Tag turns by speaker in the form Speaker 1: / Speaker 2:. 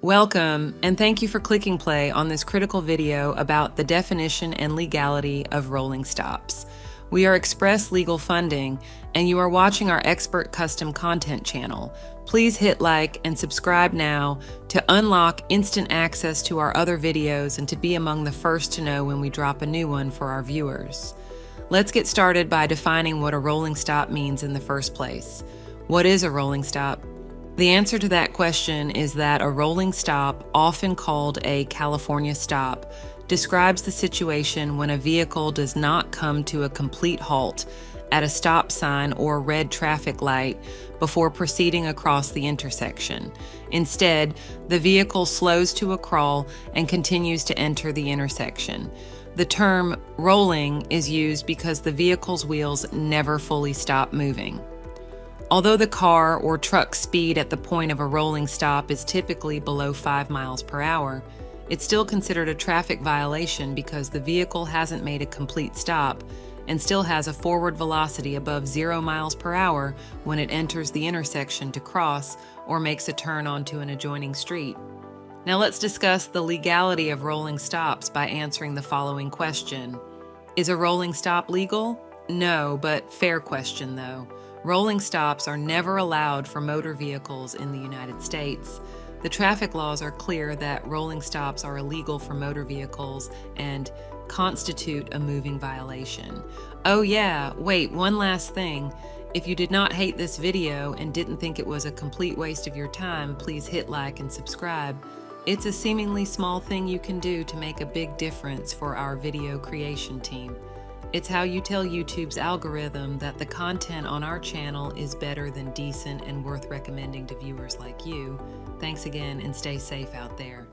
Speaker 1: Welcome, and thank you for clicking play on this critical video about the definition and legality of rolling stops. We are Express Legal Funding, and you are watching our expert custom content channel. Please hit like and subscribe now to unlock instant access to our other videos and to be among the first to know when we drop a new one for our viewers. Let's get started by defining what a rolling stop means in the first place. What is a rolling stop? The answer to that question is that a rolling stop, often called a California stop, describes the situation when a vehicle does not come to a complete halt at a stop sign or red traffic light before proceeding across the intersection. Instead, the vehicle slows to a crawl and continues to enter the intersection. The term rolling is used because the vehicle's wheels never fully stop moving. Although the car or truck speed at the point of a rolling stop is typically below 5 miles per hour, it's still considered a traffic violation because the vehicle hasn't made a complete stop and still has a forward velocity above 0 miles per hour when it enters the intersection to cross or makes a turn onto an adjoining street. Now let's discuss the legality of rolling stops by answering the following question. Is a rolling stop legal? No, but fair question though. Rolling stops are never allowed for motor vehicles in the United States. The traffic laws are clear that rolling stops are illegal for motor vehicles and constitute a moving violation. Oh yeah, wait, one last thing. If you did not hate this video and didn't think it was a complete waste of your time, please hit like and subscribe. It's a seemingly small thing you can do to make a big difference for our video creation team. It's how you tell YouTube's algorithm that the content on our channel is better than decent and worth recommending to viewers like you. Thanks again and stay safe out there.